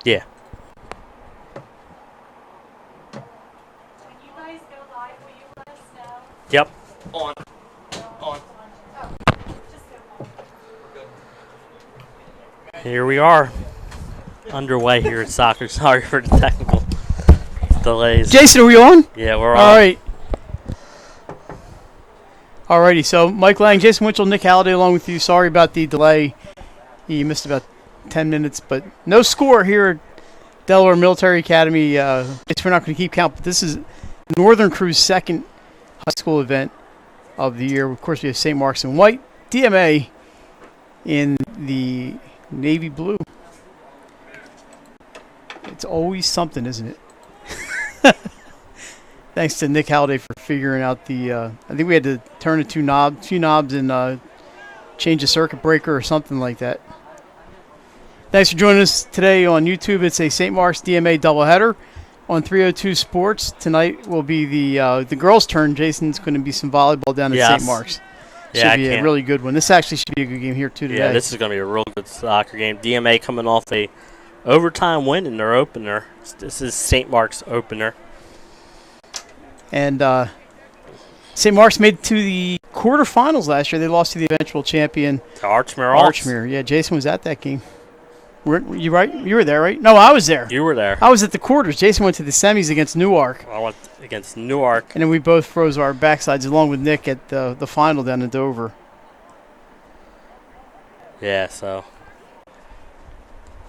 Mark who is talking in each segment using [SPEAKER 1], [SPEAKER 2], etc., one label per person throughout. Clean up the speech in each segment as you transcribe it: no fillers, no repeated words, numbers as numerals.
[SPEAKER 1] Yeah.
[SPEAKER 2] When you guys go live, will you let us know?
[SPEAKER 1] Yep.
[SPEAKER 3] On.
[SPEAKER 1] Here we are. Underway here at soccer. Sorry for the technical delays.
[SPEAKER 4] Jason, are we on?
[SPEAKER 1] Yeah, we're on.
[SPEAKER 4] All right. Alrighty, so Mike Lang, Jason Winchell, Nick Halliday along with you. Sorry about the delay. You missed about 10 minutes, but no score here at Delaware Military Academy. We're not going to keep count, but this is Northern Crew's second high school event of the year. Of course, we have St. Mark's in white, DMA in the navy blue. It's always something, isn't it? Thanks to Nick Halliday for figuring out the. I think we had to turn a few knobs, and change a circuit breaker or something like that. Thanks for joining us today on YouTube. It's a St. Mark's DMA doubleheader on 302 Sports. Tonight will be the girls' turn. Jason's going to be some volleyball down at St. Mark's. Should be a really good one. This actually should be a good game here too today.
[SPEAKER 1] Yeah, this is going to be a real good soccer game. DMA coming off a overtime win in their opener. This is St. Mark's opener.
[SPEAKER 4] And St. Mark's made it to the quarterfinals last year. They lost to the eventual champion,
[SPEAKER 1] Archmere.
[SPEAKER 4] Yeah, Jason was at that game. Were you right? You were there, right? No, I was there.
[SPEAKER 1] You were there.
[SPEAKER 4] I was at the quarters. Jason went to the semis against Newark.
[SPEAKER 1] I went against Newark.
[SPEAKER 4] And then we both froze our backsides along with Nick at the final down in Dover.
[SPEAKER 1] Yeah, so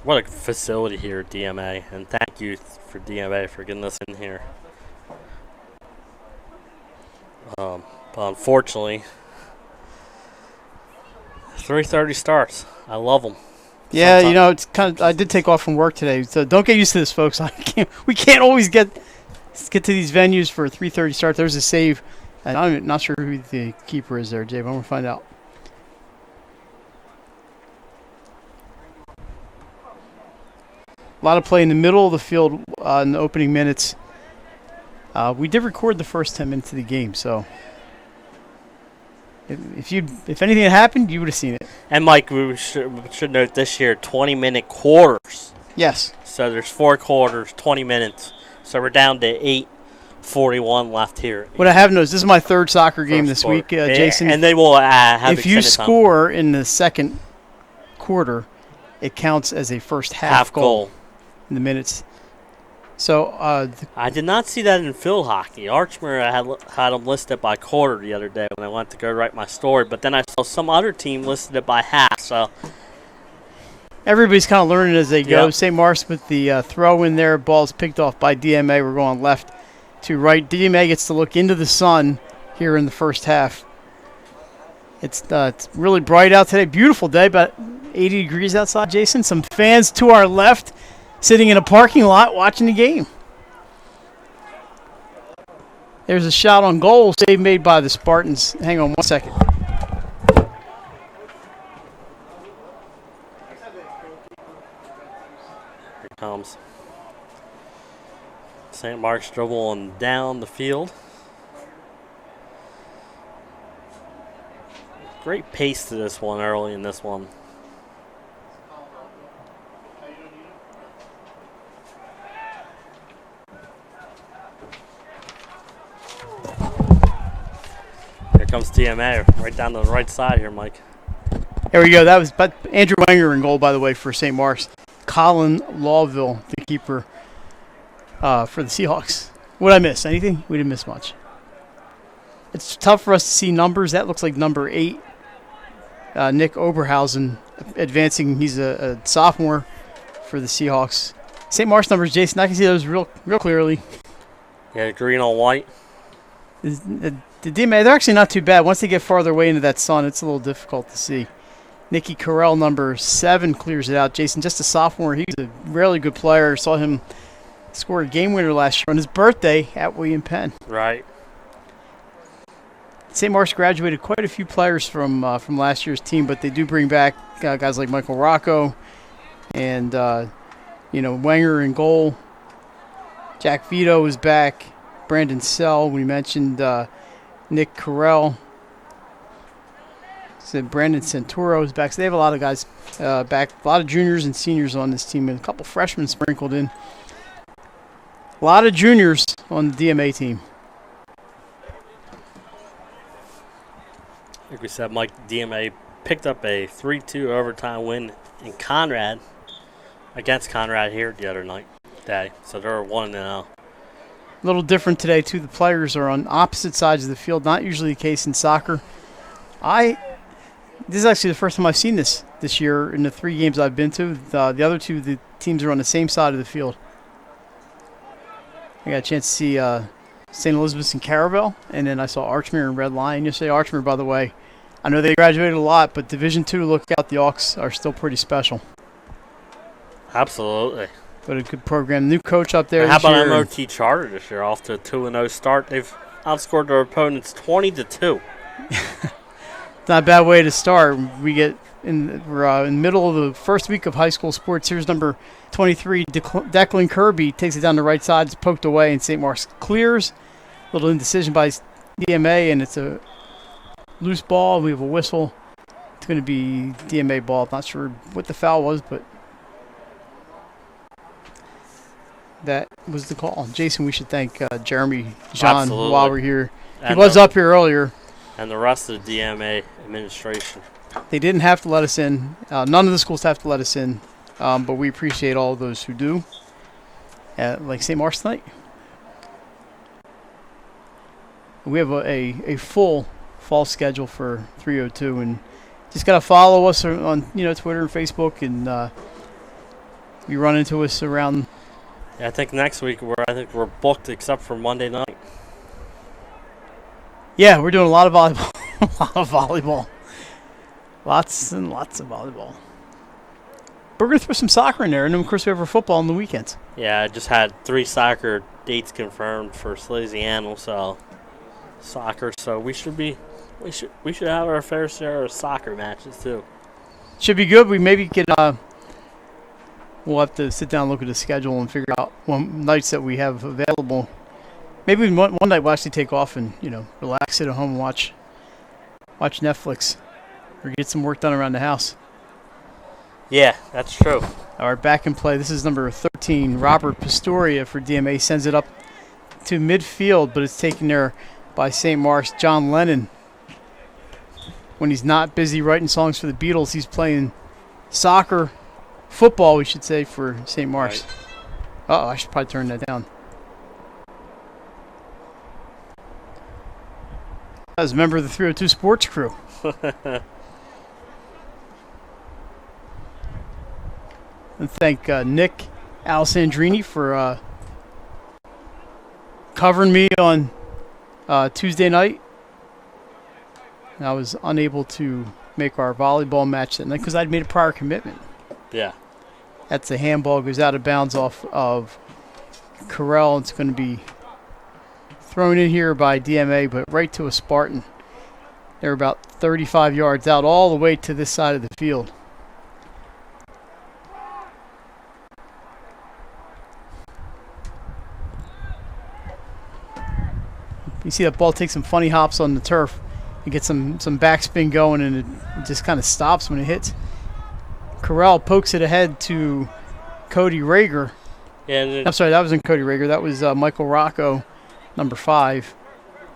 [SPEAKER 1] what a facility here at DMA. And thank you for DMA for getting us in here. But unfortunately, 3:30 starts. I love them.
[SPEAKER 4] Yeah, sometimes. It's kind of. I did take off from work today, so don't get used to this, folks. We can't always get to these venues for a 3:30 start. There's a save, and I'm not sure who the keeper is there, Jay. But I'm gonna find out. A lot of play in the middle of the field in the opening minutes. We did record the first 10 minutes of the game, so if anything had happened, you would have seen it.
[SPEAKER 1] And Mike, we should note this year 20-minute quarters.
[SPEAKER 4] Yes.
[SPEAKER 1] So there's 4 quarters, 20 minutes. So we're down to 8:41 left here.
[SPEAKER 4] What I have noticed, this is my third soccer game this week, Jason.
[SPEAKER 1] And they will have
[SPEAKER 4] if you score in the second quarter, it counts as a first half goal in the minutes. So
[SPEAKER 1] I did not see that in field hockey. Archmere had them listed by quarter the other day when I went to go write my story, but then I saw some other team listed it by half. So
[SPEAKER 4] everybody's kind of learning as they go.
[SPEAKER 1] Yep.
[SPEAKER 4] St. Mark's with the throw in there, ball's picked off by DMA. We're going left to right. DMA gets to look into the sun here in the first half. It's really bright out today. Beautiful day, about 80 degrees outside, Jason. Some fans to our left sitting in a parking lot watching the game. There's a shot on goal, save made by the Spartans. Hang on one second.
[SPEAKER 1] Here comes St. Mark's dribbling down the field. Great pace to this one early in this one. Here comes DMA right down to the right side here, Mike.
[SPEAKER 4] There we go. That was Andrew Wenger in goal, by the way, for St. Mark's. Colin Lawville, the keeper for the Seahawks. What did I miss? Anything? We didn't miss much. It's tough for us to see numbers. That looks like number 8. Nick Oberhausen advancing. He's a sophomore for the Seahawks. St. Mark's numbers, Jason, I can see those real clearly.
[SPEAKER 1] Yeah, green on white.
[SPEAKER 4] The DMA, they're actually not too bad. Once they get farther away into that sun, it's a little difficult to see. Nicky Carell, number 7, clears it out. Jason, just a sophomore. He's a really good player. Saw him score a game winner last year on his birthday at William Penn.
[SPEAKER 1] Right.
[SPEAKER 4] St. Mark's graduated quite a few players from last year's team, but they do bring back guys like Michael Rocco and Wenger in goal. Jack Vito is back. Brandon Sell, we mentioned Nick Carell. So Brandon Santoro is back. So they have a lot of guys back. A lot of juniors and seniors on this team, and a couple freshmen sprinkled in. A lot of juniors on the DMA team.
[SPEAKER 1] Like we said, Mike, DMA picked up a 3-2 overtime win in Conrad against Conrad here the other day. So they're 1-0.
[SPEAKER 4] A little different today, too. The players are on opposite sides of the field. Not usually the case in soccer. This is actually the first time I've seen this year in the 3 games I've been to. The other 2, the teams are on the same side of the field. I got a chance to see St. Elizabeth's and Caravel, and then I saw Archmere and Red Lion. Yesterday, Archmere, by the way, I know they graduated a lot, but Division II, look out, the Hawks are still pretty special.
[SPEAKER 1] Absolutely.
[SPEAKER 4] But a good program. New coach up there.
[SPEAKER 1] And how
[SPEAKER 4] this year.
[SPEAKER 1] about MOT Charter this year? Off to a 2-0 start. They've outscored their opponents 20-2.
[SPEAKER 4] Not a bad way to start. We're in the middle of the first week of high school sports. Here's number 23, Declan Kirby takes it down the right side. It's poked away, and St. Mark's clears. A little indecision by DMA, and it's a loose ball. We have a whistle. It's going to be DMA ball. Not sure what the foul was, but that was the call. Jason, we should thank Jeremy Jean
[SPEAKER 1] Absolutely.
[SPEAKER 4] while we're here. He
[SPEAKER 1] And
[SPEAKER 4] was up here earlier.
[SPEAKER 1] And the rest of the DMA administration.
[SPEAKER 4] They didn't have to let us in. None of the schools have to let us in, but we appreciate all of those who do, like St. Mark's tonight. We have a full fall schedule for 302, and just got to follow us on Twitter and Facebook, and you run into us around.
[SPEAKER 1] Yeah, I think next week we're booked except for Monday night.
[SPEAKER 4] Yeah, we're doing a lot of volleyball. Lots and lots of volleyball. But we're going to throw some soccer in there, and then, of course, we have our football on the weekends.
[SPEAKER 1] Yeah, I just had 3 soccer dates confirmed for Salesiano, so soccer. So we should have our fair share of soccer matches too.
[SPEAKER 4] Should be good. We maybe could. We'll have to sit down and look at the schedule and figure out nights that we have available. Maybe one night we'll actually take off and relax, sit at home and watch Netflix or get some work done around the house.
[SPEAKER 1] Yeah, that's true.
[SPEAKER 4] All right, back in play. This is number 13, Robert Pastoria for DMA. Sends it up to midfield, but it's taken there by St. Mark's. John Lennon, when he's not busy writing songs for the Beatles, he's playing football, we should say, for St. Mark's. Right. I should probably turn that down. As a member of the 302 sports crew. And thank Nick Alessandrini for covering me on Tuesday night. I was unable to make our volleyball match that night because I'd made a prior commitment.
[SPEAKER 1] Yeah.
[SPEAKER 4] That's a handball, goes out of bounds off of Corral. It's going to be thrown in here by DMA, but right to a Spartan. They're about 35 yards out, all the way to this side of the field. You see that ball take some funny hops on the turf. You get some backspin going, and it just kind of stops when it hits. Corral pokes it ahead to Cody Rager.
[SPEAKER 1] Yeah,
[SPEAKER 4] I'm sorry, that wasn't Cody Rager. That was Michael Rocco, number 5.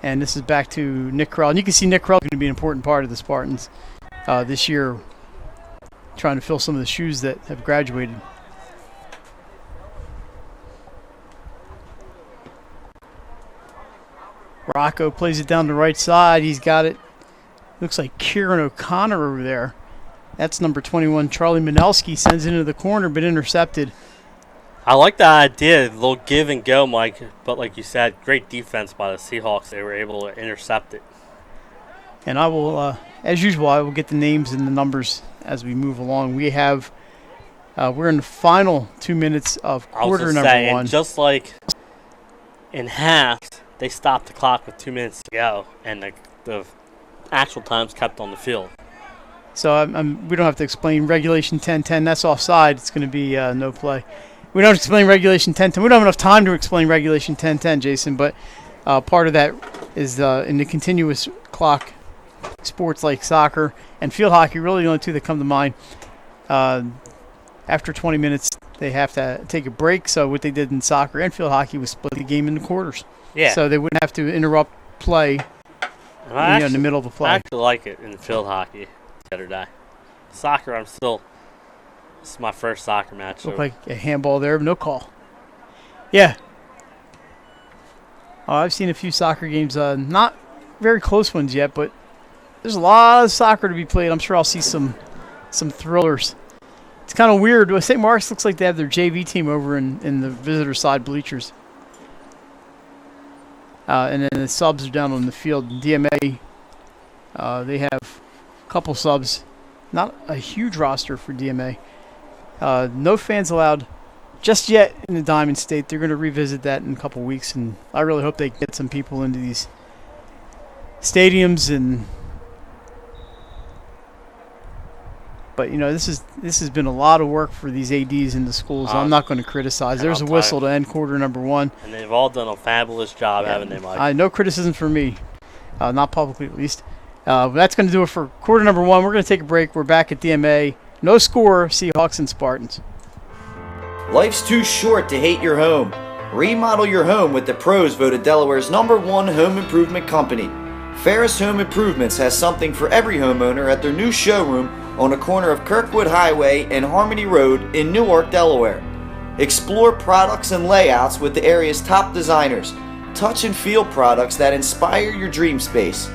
[SPEAKER 4] And this is back to Nick Corral. And you can see Nick Corral is going to be an important part of the Spartans this year, trying to fill some of the shoes that have graduated. Rocco plays it down the right side. He's got it. Looks like Kieran O'Connor over there. That's number 21. Charlie Minelski sends it into the corner, but intercepted.
[SPEAKER 1] I like the idea, a little give and go, Mike. But like you said, great defense by the Seahawks. They were able to intercept it.
[SPEAKER 4] And I will, as usual, I will get the names and the numbers as we move along. We have, we're in the final 2 minutes of quarter number 1.
[SPEAKER 1] Just like in half, they stopped the clock with 2 minutes to go, and the actual time's kept on the field.
[SPEAKER 4] So we don't have to explain regulation 10-10. That's offside. It's going to be no play. We don't explain regulation 10-10. We don't have enough time to explain regulation 10-10, Jason, but part of that is in the continuous clock sports like soccer and field hockey, really the only two that come to mind. After 20 minutes, they have to take a break. So what they did in soccer and field hockey was split the game into quarters.
[SPEAKER 1] Yeah.
[SPEAKER 4] So they wouldn't have to interrupt play in the middle of the play.
[SPEAKER 1] I actually like it in field hockey the other day. Soccer, this is my first soccer match.
[SPEAKER 4] Looked like a handball there, no call. Yeah. I've seen a few soccer games, not very close ones yet, but there's a lot of soccer to be played. I'm sure I'll see some thrillers. It's kind of weird. St. Mark's looks like they have their JV team over in the visitor side bleachers. And then the subs are down on the field. DMA, they have a couple subs. Not a huge roster for DMA. No fans allowed just yet in the Diamond State. They're going to revisit that in a couple weeks, and I really hope they get some people into these stadiums. But this has been a lot of work for these ADs in the schools. I'm not going to criticize. There's a whistle to end quarter number one,
[SPEAKER 1] and they've all done a fabulous job, haven't they, Mike?
[SPEAKER 4] No criticism for me, not publicly at least. That's going to do it for quarter number one. We're going to take a break. We're back at DMA. No score, Seahawks and Spartans.
[SPEAKER 3] Life's too short to hate your home. Remodel your home with the pros voted Delaware's #1 home improvement company. Ferris Home Improvements has something for every homeowner at their new showroom on the corner of Kirkwood Highway and Harmony Road in Newark, Delaware. Explore products and layouts with the area's top designers. Touch and feel products that inspire your dream space.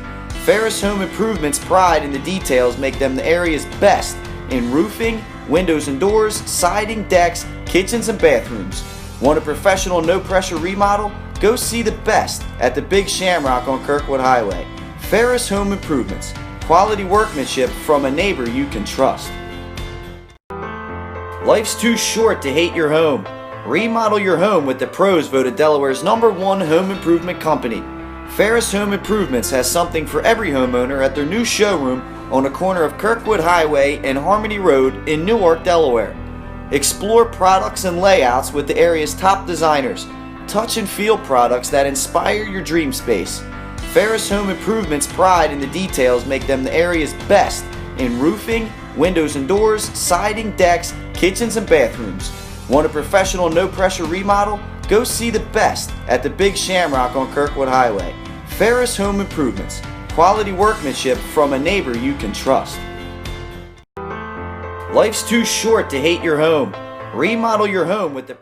[SPEAKER 3] Ferris Home Improvements' pride in the details make them the area's best in roofing, windows and doors, siding, decks, kitchens, and bathrooms. Want a professional, no-pressure remodel? Go see the best at the Big Shamrock on Kirkwood Highway. Ferris Home Improvements. Quality workmanship from a neighbor you can trust. Life's too short to hate your home. Remodel your home with the pros voted Delaware's #1 home improvement company. Ferris Home Improvements has something for every homeowner at their new showroom on the corner of Kirkwood Highway and Harmony Road in Newark, Delaware. Explore products and layouts with the area's top designers. Touch and feel products that inspire your dream space. Ferris Home Improvements' pride in the details make them the area's best in roofing, windows and doors, siding, decks, kitchens, and bathrooms. Want a professional, no-pressure remodel? Go see the best at the Big Shamrock on Kirkwood Highway. Ferris Home Improvements. Quality workmanship from a neighbor you can trust. Life's too short to hate your home. Remodel your home with the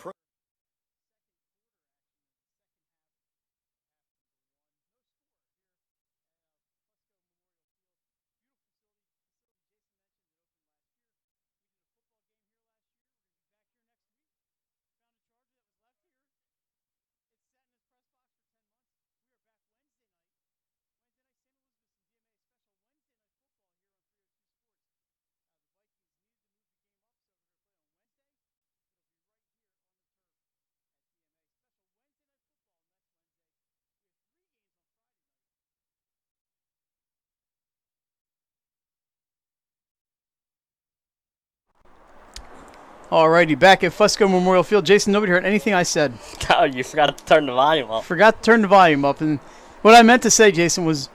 [SPEAKER 4] Alrighty, back at Fusco Memorial Field. Jason, nobody heard anything I said.
[SPEAKER 1] Oh, you forgot to turn the volume up.
[SPEAKER 4] Forgot to turn the volume up. And what I meant to say, Jason, was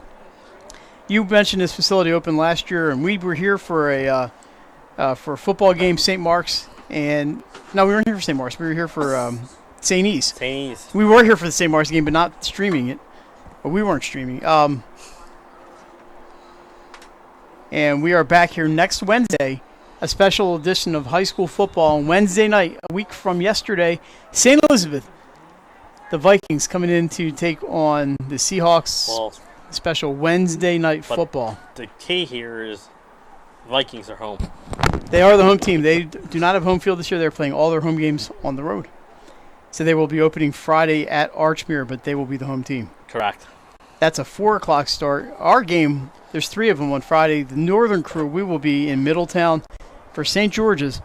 [SPEAKER 4] you mentioned this facility opened last year, and we were here for a football game, St. Mark's. And no, we weren't here for St. Mark's. We were here for St. E's.
[SPEAKER 1] St. E's.
[SPEAKER 4] We were here for the St. Mark's game, but not streaming it. Well, we weren't streaming. And we are back here next Wednesday. A special edition of high school football on Wednesday night, a week from yesterday. St. Elizabeth, the Vikings coming in to take on the Seahawks.
[SPEAKER 1] Well,
[SPEAKER 4] special Wednesday night football.
[SPEAKER 1] The key here is Vikings are home.
[SPEAKER 4] They are the home team. They do not have home field this year. They're playing all their home games on the road. So they will be opening Friday at Archmere, but they will be the home team.
[SPEAKER 1] Correct.
[SPEAKER 4] That's a 4 o'clock start. Our game, there's 3 of them on Friday. The Northern crew, we will be in Middletown for St. George's,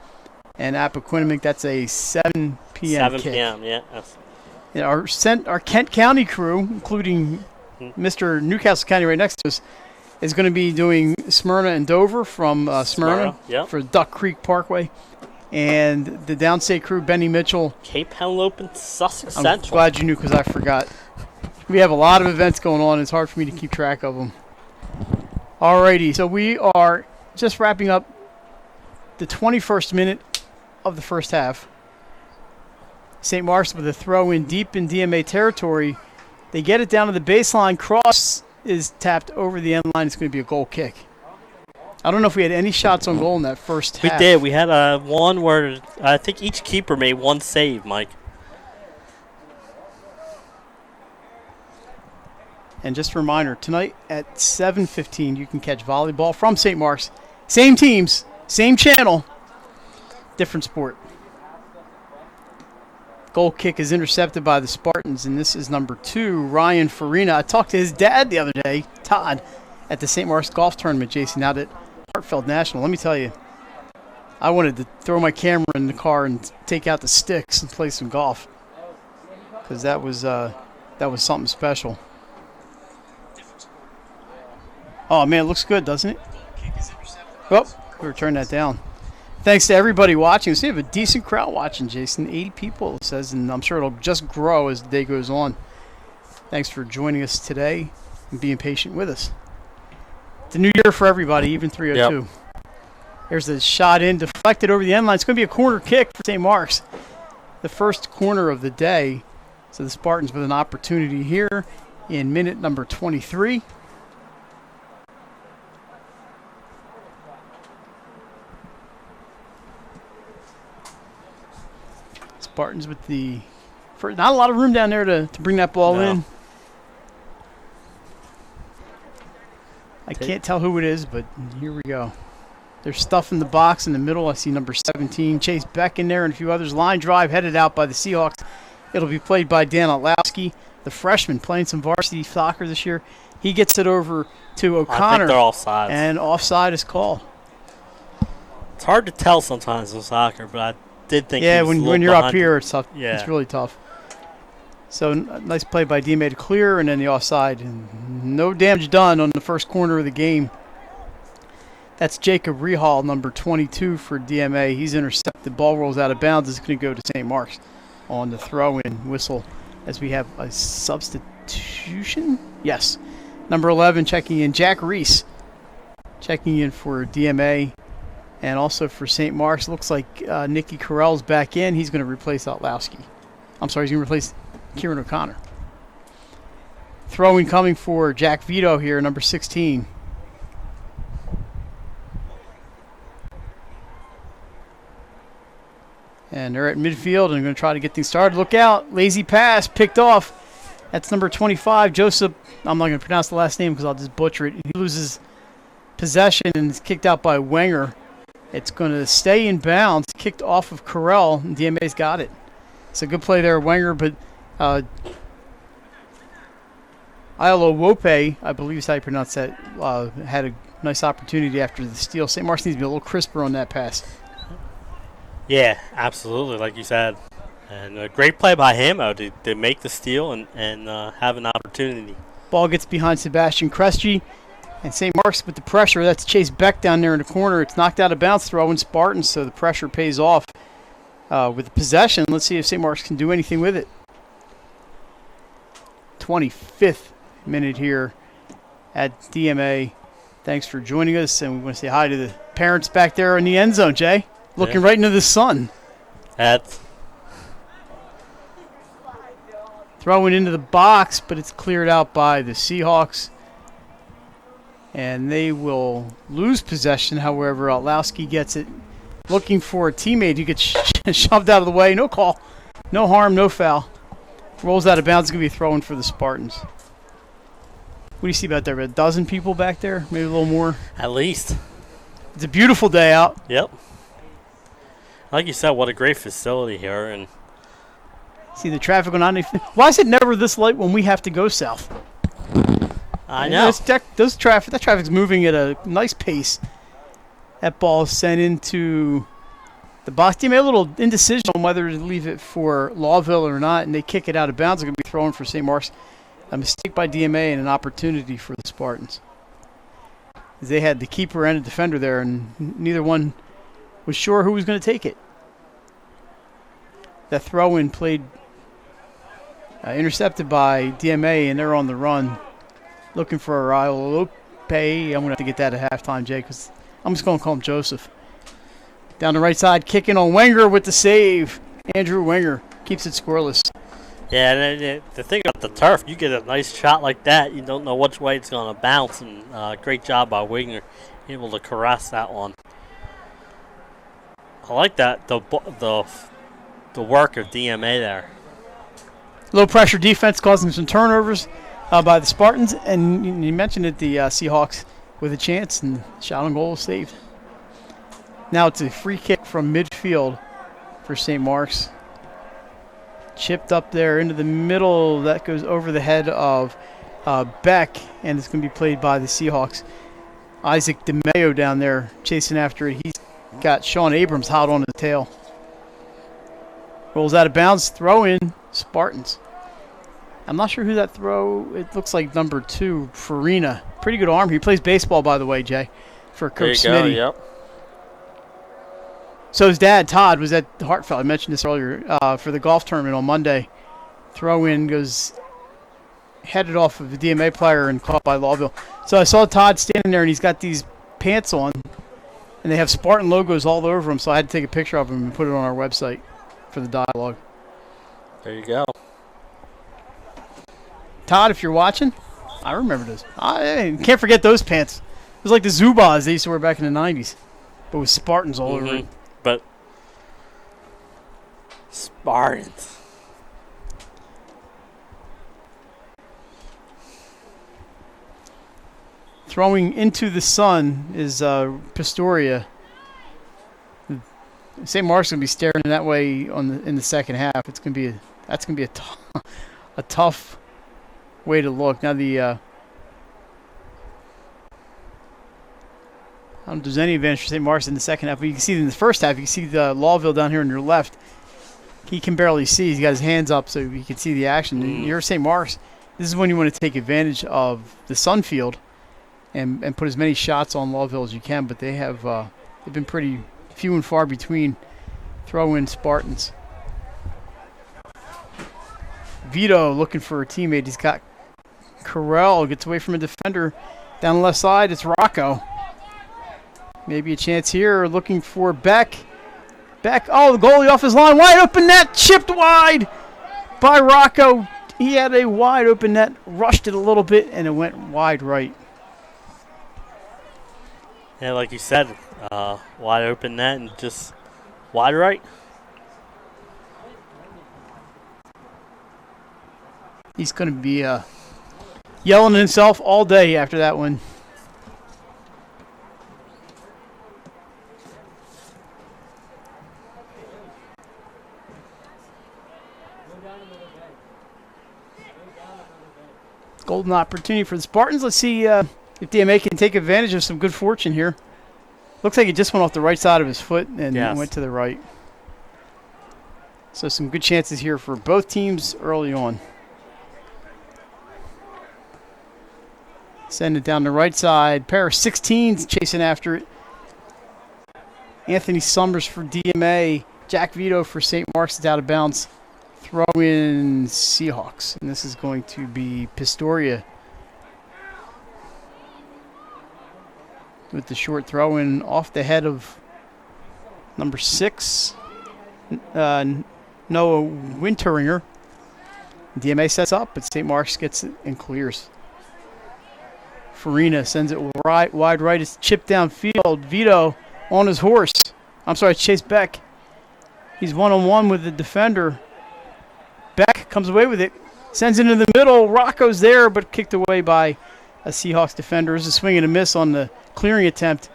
[SPEAKER 4] and Appoquinimink, that's a 7 p.m.
[SPEAKER 1] 7
[SPEAKER 4] kick.
[SPEAKER 1] p.m., yeah.
[SPEAKER 4] And our Kent County crew, including Mr. Newcastle County right next to us, is going to be doing Smyrna and Dover from Smyrna
[SPEAKER 1] yep.
[SPEAKER 4] for Duck Creek Parkway. And the downstate crew, Benny Mitchell.
[SPEAKER 1] Cape Henlope and Sussex
[SPEAKER 4] I'm
[SPEAKER 1] Central.
[SPEAKER 4] glad you knew because I forgot. We have a lot of events going on. It's hard for me to keep track of them. Alrighty, so we are just wrapping up the 21st minute of the first half. St. Mark's with a throw in deep in DMA territory. They get it down to the baseline. Cross is tapped over the end line. It's going to be a goal kick. I don't know if we had any shots on goal in that first half.
[SPEAKER 1] We did. We had one where I think each keeper made one save, Mike.
[SPEAKER 4] And just a reminder, tonight at 7:15, you can catch volleyball from St. Mark's. Same teams, same channel, different sport. Goal kick is intercepted by the Spartans, and this is number 2, Ryan Farina. I talked to his dad the other day, Todd, at the St. Mark's golf tournament, Jason, out at Hartfeld National. Let me tell you, I wanted to throw my camera in the car and take out the sticks and play some golf, because that was something special. Oh, man, it looks good, doesn't it? Oh, we'll turn that down. Thanks to everybody watching. So we have a decent crowd watching, Jason. 80 people, it says, and I'm sure it'll just grow as the day goes on. Thanks for joining us today and being patient with us. It's a new year for everybody, even 302. Yep. There's the shot in, deflected over the end line. It's going to be a corner kick for St. Mark's. The first corner of the day. So the Spartans with an opportunity here in minute number 23. Spartans with not a lot of room down there to bring that ball in. I can't tell who it is, but here we go. There's stuff in the box in the middle. I see number 17, Chase Beck in there, and a few others. Line drive headed out by the Seahawks. It'll be played by Dan Olowski, the freshman playing some varsity soccer this year. He gets it over to O'Connor.
[SPEAKER 1] I think they're offside.
[SPEAKER 4] And offside is called.
[SPEAKER 1] It's hard to tell sometimes in soccer, but I did think
[SPEAKER 4] when you're up here, it's tough.
[SPEAKER 1] Yeah.
[SPEAKER 4] It's really tough. So nice play by DMA to clear, and then the offside. And no damage done on the first corner of the game. That's Jacob Rehall, number 22 for DMA. He's intercepted. Ball rolls out of bounds. It's going to go to St. Mark's on the throw-in whistle as we have a substitution. Yes. Number 11 checking in, Jack Reese checking in for DMA. And also for St. Mark's, looks like Nicky Carell's back in. He's going to replace Otlowski. I'm sorry, he's going to replace Kieran O'Connor. Throwing coming for Jack Vito here, number 16. And they're at midfield and going to try to get things started. Look out, lazy pass, picked off. That's number 25, Joseph. I'm not going to pronounce the last name because I'll just butcher it. He loses possession and is kicked out by Wenger. It's going to stay in bounds, kicked off of Carell, and DMA's got it. It's a good play there, Wenger, but Ilo Wope, I believe is how you pronounce that, had a nice opportunity after the steal. St. Mark's needs to be a little crisper on that pass.
[SPEAKER 1] Yeah, absolutely, like you said. And a great play by him to make the steal and have an opportunity. Ball
[SPEAKER 4] gets behind Sebastian Cresci. And St. Mark's with the pressure. That's Chase Beck down there in the corner. It's knocked out of bounds, throwing Spartans, so the pressure pays off with the possession. Let's see if St. Mark's can do anything with it. 25th minute here at DMA. Thanks for joining us, and we want to say hi to the parents back there in the end zone, Jay. Looking right into the sun. Throwing into the box, but it's cleared out by the Seahawks. And they will lose possession. However, Otlowski gets it. Looking for a teammate who gets shoved out of the way. No call. No harm, no foul. Rolls out of bounds. It's going to be a throw-in for the Spartans. What do you see about there? A dozen people back there? Maybe a little more?
[SPEAKER 1] At least.
[SPEAKER 4] It's a beautiful day out.
[SPEAKER 1] Yep. Like you said, what a great facility here. And
[SPEAKER 4] see the traffic on 90. Why is it never this late when we have to go south?
[SPEAKER 1] I know.
[SPEAKER 4] That traffic's moving at a nice pace. That ball is sent into the box. They made a little indecision on whether to leave it for Lawville or not, and they kick it out of bounds. It's going to be thrown for St. Mark's. A mistake by DMA and an opportunity for the Spartans. They had the keeper and a defender there, and neither one was sure who was going to take it. That throw-in played intercepted by DMA, and they're on the run. Looking for Ariel I'm going to have to get that at halftime, Jay, because I'm just going to call him Joseph. Down the right side, kicking on Wenger with the save. Andrew Wenger keeps it scoreless.
[SPEAKER 1] Yeah, and the thing about the turf, you get a nice shot like that, you don't know which way it's going to bounce, and great job by Winger, able to caress that one. I like that, the work of DMA there.
[SPEAKER 4] Low pressure defense causing some turnovers by the Spartans, and you mentioned it, the Seahawks with a chance, and shot on goal was saved. Now it's a free kick from midfield for St. Mark's. Chipped up there into the middle. That goes over the head of Beck, and it's going to be played by the Seahawks. Isaac DeMayo down there chasing after it. He's got Sean Abrams hot on his tail. Rolls out of bounds. Throw in Spartans. I'm not sure who that throw. It looks like number 2, Farina. Pretty good arm. He plays baseball, by the way, Jay, for Coach
[SPEAKER 1] There you
[SPEAKER 4] Smitty.
[SPEAKER 1] go, yep.
[SPEAKER 4] So his dad, Todd, was at Hartfeld. I mentioned this earlier for the golf tournament on Monday. Throw in goes headed off of a DMA player and caught by Lawville. So I saw Todd standing there, and he's got these pants on, and they have Spartan logos all over them. So I had to take a picture of them and put it on our website for the dialogue.
[SPEAKER 1] There you go.
[SPEAKER 4] Todd, if you're watching, I remember this. I can't forget those pants. It was like the Zubaz they used to wear back in the 90s, but with Spartans all over it.
[SPEAKER 1] But Spartans.
[SPEAKER 4] Throwing into the sun is Pistoria. St. Mark's going to be staring that way in the second half. That's going to be a tough way to look. Now I don't know if there's any advantage for St. Mark's in the second half, but you can see in the first half, you can see the Lawville down here on your left. He can barely see. He's got his hands up so he can see the action. You're St. Mark's. This is when you want to take advantage of the sun field and put as many shots on Lawville as you can, but they've been pretty few and far between throw-in Spartans. Vito looking for a teammate. He's got Carell, gets away from a defender. Down the left side, it's Rocco. Maybe a chance here, looking for Beck. Beck, the goalie off his line, wide open net, chipped wide by Rocco. He had a wide open net, rushed it a little bit, and it went wide right.
[SPEAKER 1] Yeah, like you said, wide open net and just wide right.
[SPEAKER 4] He's going to be yelling at himself all day after that one. Golden opportunity for the Spartans. Let's see if DMA can take advantage of some good fortune here. Looks like it just went off the right side of his foot and went to the right. So some good chances here for both teams early on. Send it down the right side. Pair of 16s chasing after it. Anthony Summers for DMA. Jack Vito for St. Mark's is out of bounds. Throw in Seahawks. And this is going to be Pistoria with the short throw in off the head of number 6, Noah Winteringer. DMA sets up, but St. Mark's gets it and clears. Farina sends it wide right. It's chipped downfield. Vito on his horse. I'm sorry, Chase Beck. He's one-on-one with the defender. Beck comes away with it. Sends it into the middle. Rocco's there, but kicked away by a Seahawks defender. It's a swing and a miss on the clearing attempt.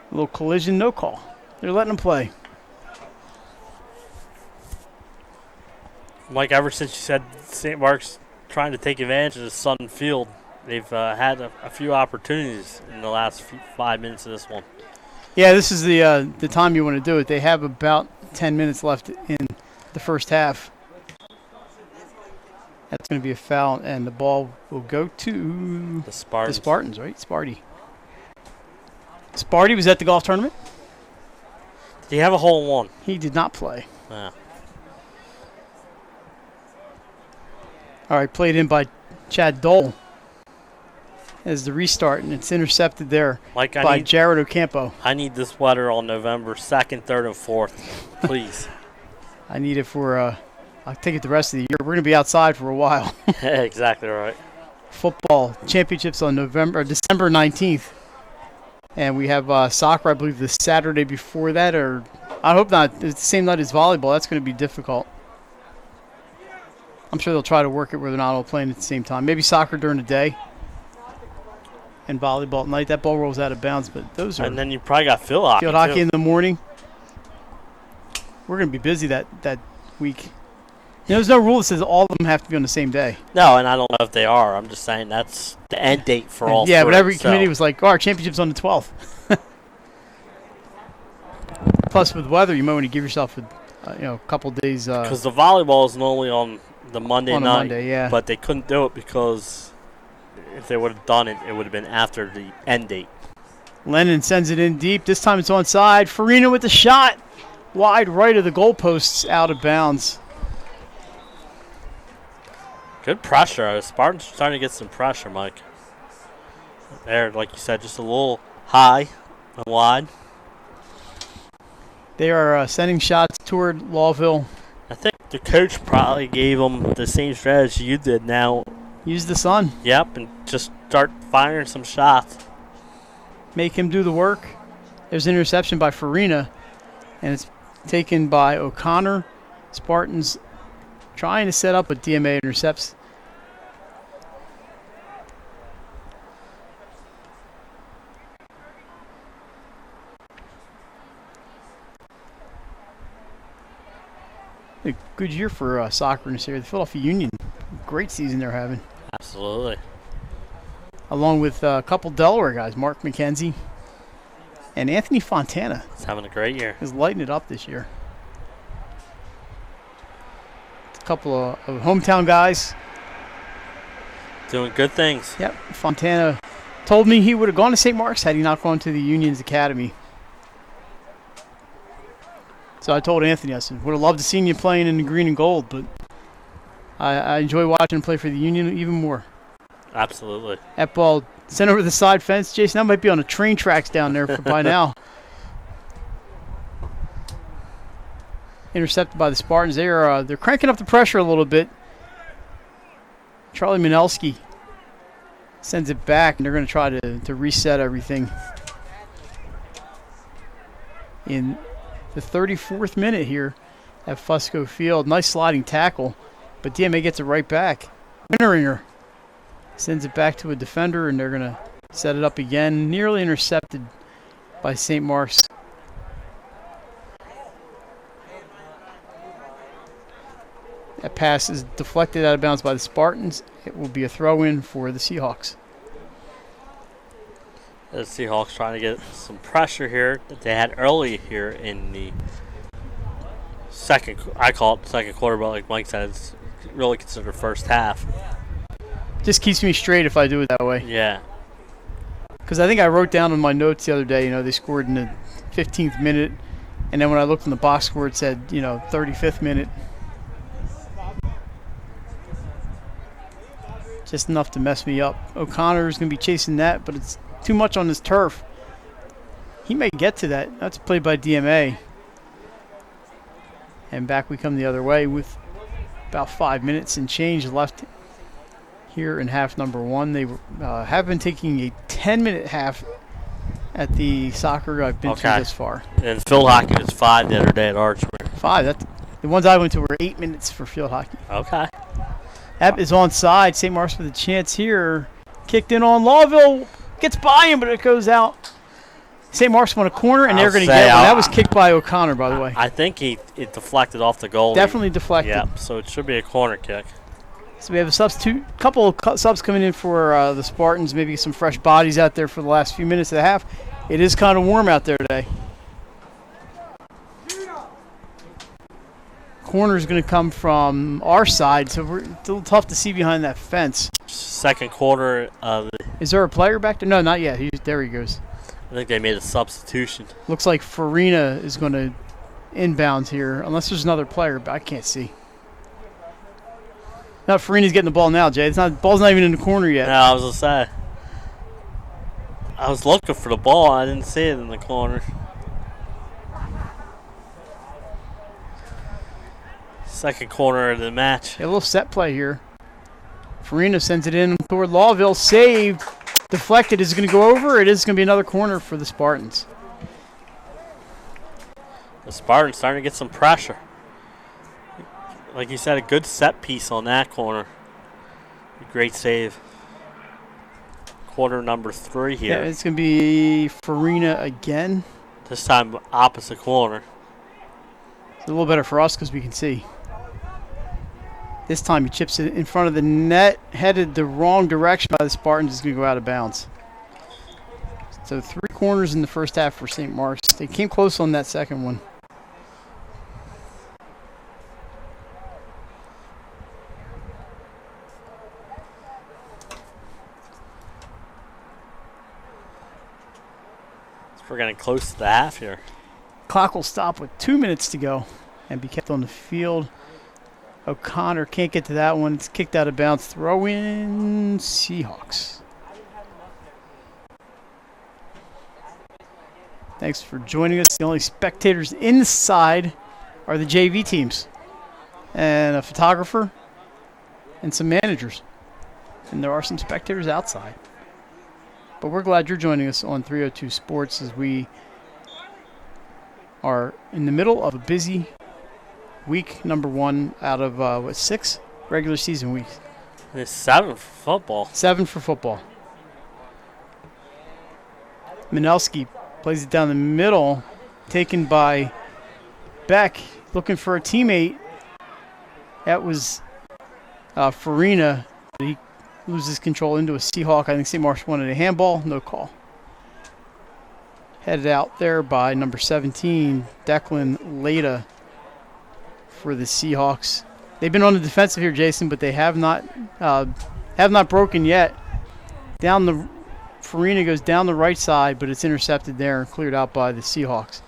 [SPEAKER 4] A little collision, no call. They're letting him play.
[SPEAKER 1] Mike, ever since you said St. Mark's trying to take advantage of the sun field, they've had a few opportunities in the last 5 minutes of this one.
[SPEAKER 4] Yeah, this is the time you want to do it. They have about 10 minutes left in the first half. That's going to be a foul, and the ball will go to
[SPEAKER 1] the
[SPEAKER 4] Spartans, right? Sparty. Sparty was at the golf tournament.
[SPEAKER 1] Did he have a hole in one?
[SPEAKER 4] He did not play.
[SPEAKER 1] Yeah.
[SPEAKER 4] All right, played in by Chad Dole. as the restart, and it's intercepted there
[SPEAKER 1] Mike,
[SPEAKER 4] by Jared Ocampo.
[SPEAKER 1] I need this weather on November 2nd, 3rd, and 4th, please.
[SPEAKER 4] I need it for, I'll take it the rest of the year. We're going to be outside for a while.
[SPEAKER 1] Exactly right.
[SPEAKER 4] Football championships on December 19th. And we have soccer, I believe, the Saturday before that, or I hope not. It's the same night as volleyball. That's going to be difficult. I'm sure they'll try to work it where they're not all playing at the same time. Maybe soccer during the day and volleyball at night. That ball rolls out of bounds, but those are.
[SPEAKER 1] And then you probably got field hockey.
[SPEAKER 4] Field hockey in the morning. We're going to be busy that week. There's no rule that says all of them have to be on the same day.
[SPEAKER 1] No, and I don't know if they are. I'm just saying that's the end date for all
[SPEAKER 4] yeah,
[SPEAKER 1] three.
[SPEAKER 4] but every committee was like, our championship's on the 12th. Plus, with weather, you might want to give yourself a couple days.
[SPEAKER 1] Because the volleyball is normally on the Monday
[SPEAKER 4] on
[SPEAKER 1] night.
[SPEAKER 4] a Monday, yeah.
[SPEAKER 1] But they couldn't do it because if they would have done it, it would have been after the end date.
[SPEAKER 4] Lennon sends it in deep. This time it's onside. Farina with the shot. Wide right of the goalposts, out of bounds.
[SPEAKER 1] Good pressure. Spartans are starting to get some pressure, Mike. There, like you said, just a little high and wide.
[SPEAKER 4] They are sending shots toward Lawville.
[SPEAKER 1] I think the coach probably gave them the same strategy you did now.
[SPEAKER 4] Use the sun.
[SPEAKER 1] Yep, and just start firing some shots.
[SPEAKER 4] Make him do the work. There's an interception by Farina, and it's taken by O'Connor. Spartans trying to set up, but DMA intercepts. A good year for soccer in this area. The Philadelphia Union, great season they're having.
[SPEAKER 1] Absolutely.
[SPEAKER 4] Along with a couple Delaware guys, Mark McKenzie and Anthony Fontana.
[SPEAKER 1] He's having a great year.
[SPEAKER 4] He's lighting it up this year. A couple of hometown guys.
[SPEAKER 1] Doing good things.
[SPEAKER 4] Yep. Fontana told me he would have gone to St. Mark's had he not gone to the Union's Academy. So I told Anthony, I said, would have loved to see you playing in the green and gold, but I enjoy watching him play for the Union even more.
[SPEAKER 1] Absolutely.
[SPEAKER 4] That ball sent over the side fence. Jason, that might be on the train tracks down there by now. Intercepted by the Spartans. They're cranking up the pressure a little bit. Charlie Minelski sends it back, and they're going to try to reset everything. In the 34th minute here at Fusco Field. Nice sliding tackle, but DMA gets it right back. Winneringer sends it back to a defender, and they're going to set it up again. Nearly intercepted by St. Mark's. That pass is deflected out of bounds by the Spartans. It will be a throw-in for the Seahawks.
[SPEAKER 1] The Seahawks trying to get some pressure here that they had early here in the second. I call it second quarter, but like Mike said, it's really considered first half.
[SPEAKER 4] Just keeps me straight if I do it that way.
[SPEAKER 1] Yeah.
[SPEAKER 4] Because I think I wrote down in my notes the other day, they scored in the 15th minute, and then when I looked in the box score, it said, 35th minute. Just enough to mess me up. O'Connor is going to be chasing that, but it's too much on his turf. He may get to that. That's played by DMA. And back we come the other way with about 5 minutes and change left here in half number one. They have been taking a 10-minute half at the soccer I've been to this far.
[SPEAKER 1] And field hockey was 5 the other day at Archmere.
[SPEAKER 4] 5. The ones I went to were 8 minutes for field hockey.
[SPEAKER 1] Okay.
[SPEAKER 4] That is onside. St. Mark's with a chance here. Kicked in on Lawville. Gets by him, but it goes out. St. Mark's won a corner, and they're going to get one. That was kicked by O'Connor, by the way.
[SPEAKER 1] I think it deflected off the goal.
[SPEAKER 4] Definitely deflected.
[SPEAKER 1] Yep, so it should be a corner kick.
[SPEAKER 4] So we have a couple of subs coming in for the Spartans, maybe some fresh bodies out there for the last few minutes of the half. It is kind of warm out there today. Corner is going to come from our side, so it's a little tough to see behind that fence.
[SPEAKER 1] Second quarter.
[SPEAKER 4] Is there a player back there? No, not yet. There he goes.
[SPEAKER 1] I think they made a substitution.
[SPEAKER 4] Looks like Farina is going to inbound here, unless there's another player, but I can't see. No, Farina's getting the ball now, Jay. The ball's not even in the corner yet.
[SPEAKER 1] No, I was going to say. I was looking for the ball. I didn't see it in the corner. Second corner of the match.
[SPEAKER 4] A little set play here. Farina sends it in toward Lawville. Saved. Deflected. Is it going to go over? It is going to be another corner for the Spartans.
[SPEAKER 1] The Spartans starting to get some pressure. Like you said, a good set piece on that corner. Great save. Quarter number 3 here.
[SPEAKER 4] Yeah, it's going to be Farina again.
[SPEAKER 1] This time opposite corner.
[SPEAKER 4] It's a little better for us because we can see. This time he chips it in front of the net, headed the wrong direction by the Spartans. Is going to go out of bounds. So 3 corners in the first half for St. Mark's. They came close on that second one.
[SPEAKER 1] We're getting close to the half here.
[SPEAKER 4] Clock will stop with 2 minutes to go and be kept on the field. O'Connor can't get to that one. It's kicked out of bounds. Throw in Seahawks. Thanks for joining us. The only spectators inside are the JV teams and a photographer and some managers. And there are some spectators outside. But we're glad you're joining us on 302 Sports as we are in the middle of a busy week number 1 out of, 6 regular season weeks.
[SPEAKER 1] It's 7 for football.
[SPEAKER 4] 7 for football. Minelski plays it down the middle, taken by Beck, looking for a teammate. That was Farina. He loses control into a Seahawk. I think St. Mark's wanted a handball. No call. Headed out there by number 17, Declan Leda for the Seahawks. They've been on the defensive here, Jason, but they have not broken yet. Farina goes down the right side, but it's intercepted there and cleared out by the Seahawks.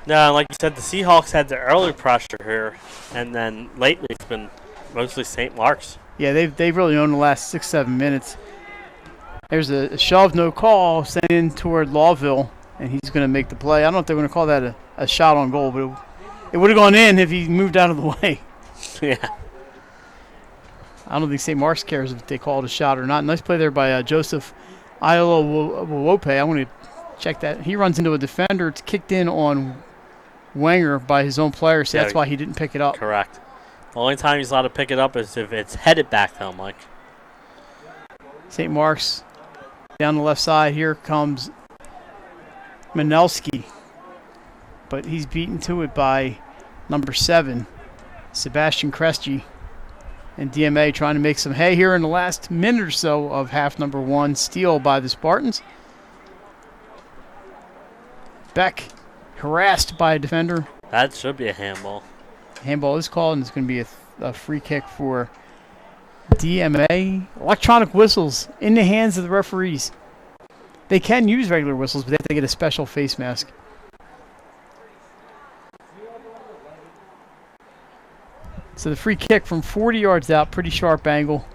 [SPEAKER 1] No, like you said, the Seahawks had the early pressure here, and then lately it's been mostly St. Mark's.
[SPEAKER 4] Yeah, they've really owned the last 6-7 minutes. There's a shove, no call, sent in toward Lawville, and he's going to make the play. I don't know if they're going to call that a shot on goal, but it would have gone in if he moved out of the way.
[SPEAKER 1] Yeah.
[SPEAKER 4] I don't think St. Mark's cares if they call it a shot or not. Nice play there by Joseph Iolo-Wope. I want to check that. He runs into a defender. It's kicked in on Wenger by his own player, so that's why he didn't pick it up.
[SPEAKER 1] Correct. The only time he's allowed to pick it up is if it's headed back though, Mike.
[SPEAKER 4] St. Mark's down the left side. Here comes Minelski. But he's beaten to it by number 7, Sebastian Kresge. And DMA trying to make some hay here in the last minute or so of half number 1. Steal by the Spartans. Beck harassed by a defender.
[SPEAKER 1] That should be a handball.
[SPEAKER 4] Handball is called, and it's going to be a free kick for DMA. Electronic whistles in the hands of the referees. They can use regular whistles, but they have to get a special face mask. So the free kick from 40 yards out, pretty sharp angle.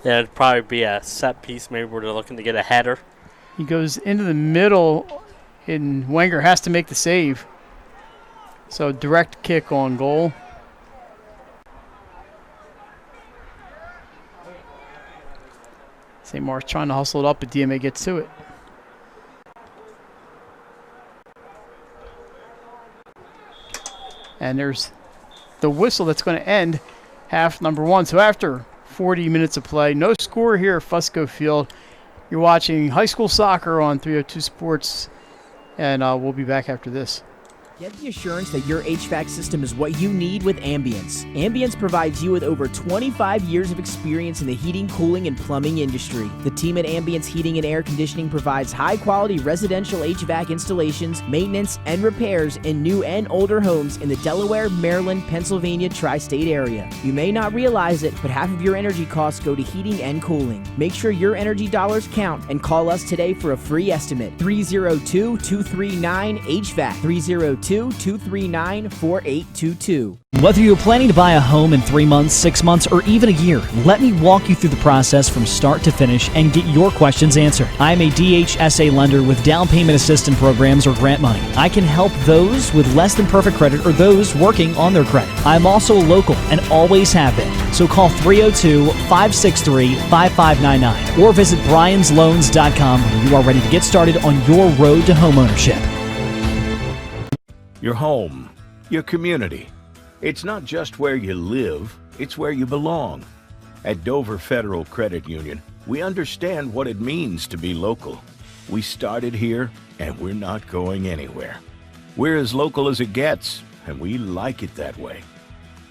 [SPEAKER 1] Yeah, it'd probably be a set piece, maybe where they're looking to get a header.
[SPEAKER 4] He goes into the middle, and Wenger has to make the save. So direct kick on goal. St. Mark's trying to hustle it up, but DMA gets to it. And there's the whistle that's going to end half number 1. So after 40 minutes of play, no score here at Fusco Field. You're watching high school soccer on 302 Sports, and we'll be back after this.
[SPEAKER 5] Get the assurance that your HVAC system is what you need with Ambience. Ambience provides you with over 25 years of experience in the heating, cooling, and plumbing industry. The team at Ambience Heating and Air Conditioning provides high-quality residential HVAC installations, maintenance, and repairs in new and older homes in the Delaware, Maryland, Pennsylvania tri-state area. You may not realize it, but half of your energy costs go to heating and cooling. Make sure your energy dollars count and call us today for a free estimate. 302-239-HVAC. 302-239-4822.
[SPEAKER 6] Whether you're planning to buy a home in 3 months, 6 months, or even a year, let me walk you through the process from start to finish and get your questions answered. I'm a DHSA lender with down payment assistance programs or grant money. I can help those with less than perfect credit or those working on their credit. I'm also a local and always have been. So call 302-563-5599 or visit bryans.loans.com when you are ready to get started on your road to homeownership.
[SPEAKER 7] Your home, your community. It's not just where you live, it's where you belong. At Dover Federal Credit Union, we understand what it means to be local. We started here, and we're not going anywhere. We're as local as it gets, and we like it that way.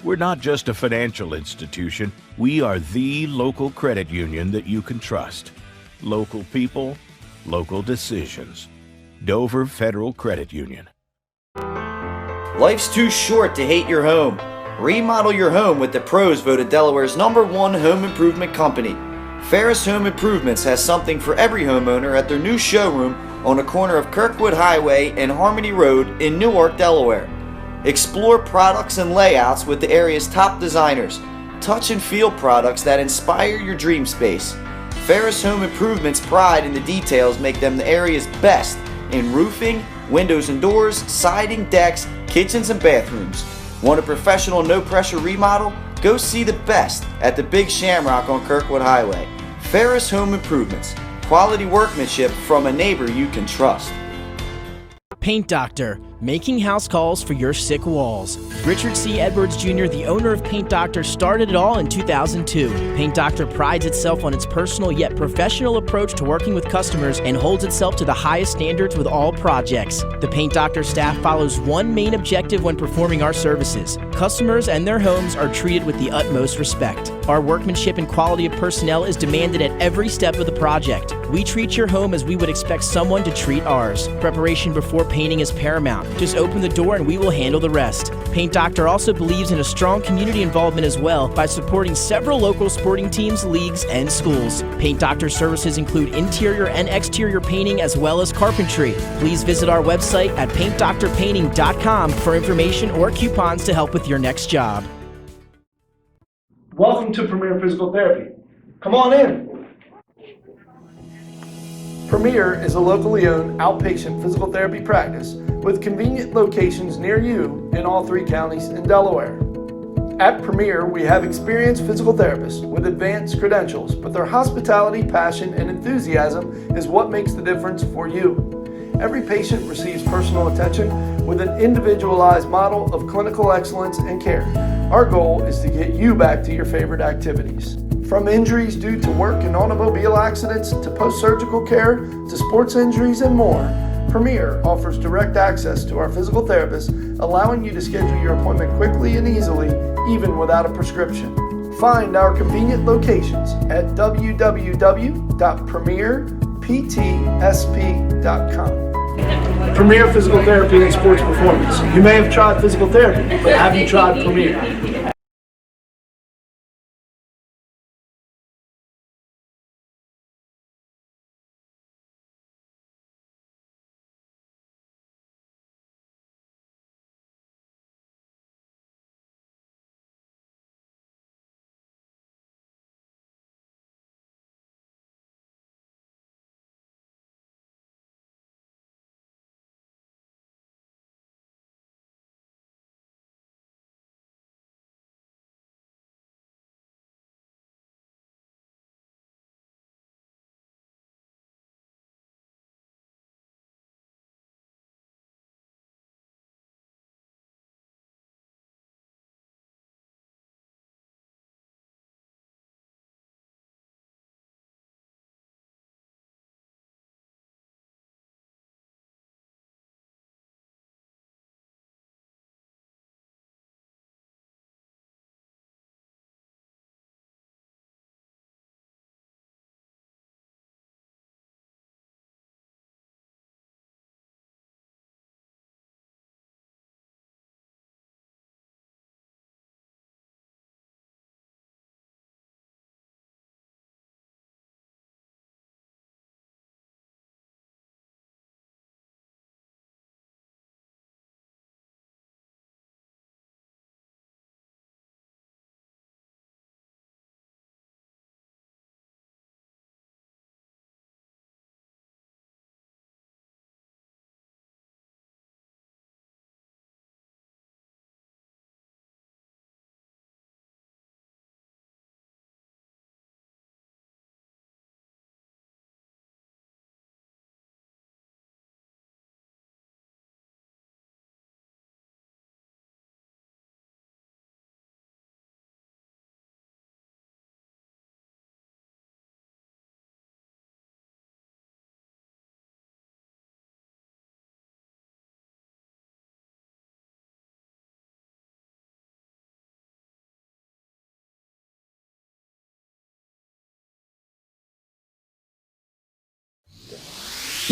[SPEAKER 7] We're not just a financial institution, we are the local credit union that you can trust. Local people, local decisions. Dover Federal Credit Union.
[SPEAKER 3] Life's too short to hate your home. Remodel your home with the pros voted Delaware's #1 home improvement company. Ferris Home Improvements has something for every homeowner at their new showroom on the corner of Kirkwood Highway and Harmony Road in Newark, Delaware. Explore products and layouts with the area's top designers. Touch and feel products that inspire your dream space. Ferris Home Improvements' pride in the details make them the area's best in roofing, windows and doors, siding, decks, kitchens, and bathrooms. Want a professional, no-pressure remodel? Go see the best at the Big Shamrock on Kirkwood Highway. Ferris Home Improvements. Quality workmanship from a neighbor you can trust.
[SPEAKER 5] Paint Doctor, making house calls for your sick walls. Richard C. Edwards Jr., the owner of Paint Doctor, started it all in 2002. Paint Doctor prides itself on its personal yet professional approach to working with customers and holds itself to the highest standards with all projects. The Paint Doctor staff follows one main objective when performing our services. Customers and their homes are treated with the utmost respect. Our workmanship and quality of personnel is demanded at every step of the project. We treat your home as we would expect someone to treat ours. Preparation before painting is paramount. Just open the door and we will handle the rest. Paint Doctor also believes in a strong community involvement as well by supporting several local sporting teams, leagues, and schools. Paint Doctor services include interior and exterior painting as well as carpentry. Please visit our website at paintdoctorpainting.com for information or coupons to help with your next job.
[SPEAKER 8] Welcome to Premier Physical Therapy. Come on in. Premier is a locally owned outpatient physical therapy practice with convenient locations near you in all 3 counties in Delaware. At Premier, we have experienced physical therapists with advanced credentials, but their hospitality, passion, and enthusiasm is what makes the difference for you. Every patient receives personal attention with an individualized model of clinical excellence and care. Our goal is to get you back to your favorite activities. From injuries due to work and automobile accidents to post-surgical care to sports injuries and more, Premier offers direct access to our physical therapists, allowing you to schedule your appointment quickly and easily, even without a prescription. Find our convenient locations at www.premierptsp.com. Premier Physical Therapy and Sports Performance. You may have tried physical therapy, but have you tried Premier?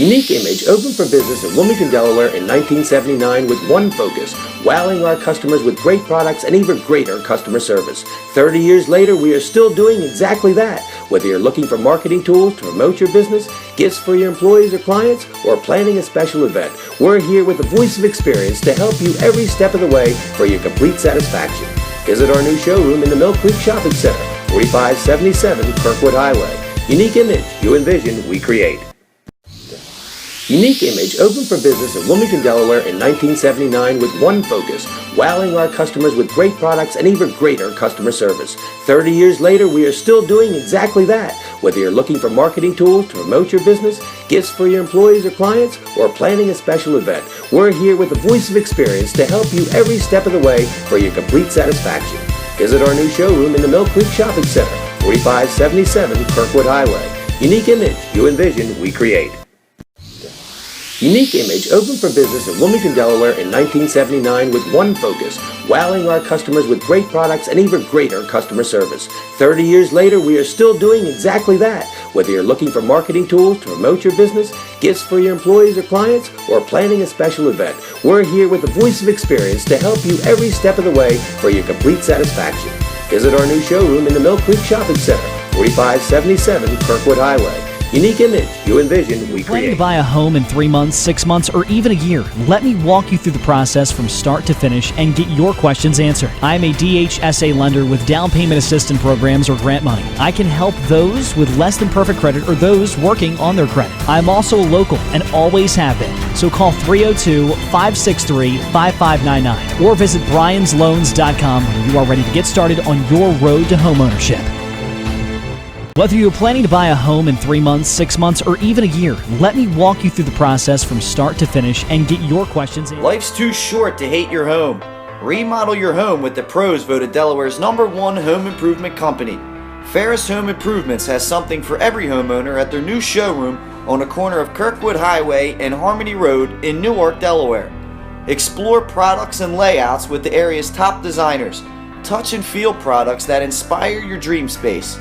[SPEAKER 9] Unique Image opened for business in Wilmington, Delaware in 1979 with one focus: wowing our customers with great products and even greater customer service. 30 years later, we are still doing exactly that. Whether you're looking for marketing tools to promote your business, gifts for your employees or clients, or planning a special event, we're here with the voice of experience to help you every step of the way for your complete satisfaction. Visit our new showroom in the Mill Creek Shopping Center, 4577 Kirkwood Highway. Unique Image, you envision, we create. Unique Image opened for business in Wilmington, Delaware in 1979 with one focus: wowing our customers with great products and even greater customer service. 30 years later, we are still doing exactly that. Whether you're looking for marketing tools to promote your business, gifts for your employees or clients, or planning a special event, we're here with the voice of experience to help you every step of the way for your complete satisfaction. Visit our new showroom in the Mill Creek Shopping Center, 4577 Kirkwood Highway. Unique Image, you envision, we create. Unique Image opened for business in Wilmington, Delaware in 1979 with one focus: wowing our customers with great products and even greater customer service. 30 years later, we are still doing exactly that. Whether you're looking for marketing tools to promote your business, gifts for your employees or clients, or planning a special event, we're here with the voice of experience to help you every step of the way for your complete satisfaction. Visit our new showroom in the Mill Creek Shopping Center, 4577 Kirkwood Highway. Unique Image, you envision, we
[SPEAKER 6] Planning
[SPEAKER 9] create.
[SPEAKER 6] to buy a home in 3 months, 6 months, or even a year? Let me walk you through the process from start to finish and get your questions answered. I'm a DHSA lender with down payment assistance programs or grant money. I can help those with less than perfect credit or those working on their credit. I'm also local and always have been. So call 302-563-5599 or visit bryans.loans.com when you are ready to get started on your road to homeownership. Whether you're planning to buy a home in 3 months, 6 months, or even a year, let me walk you through the process from start to finish and get your questions answered.
[SPEAKER 3] Life's too short to hate your home. Remodel your home with the pros voted Delaware's #1 home improvement company. Ferris Home Improvements has something for every homeowner at their new showroom on the corner of Kirkwood Highway and Harmony Road in Newark, Delaware. Explore products and layouts with the area's top designers. Touch and feel products that inspire your dream space.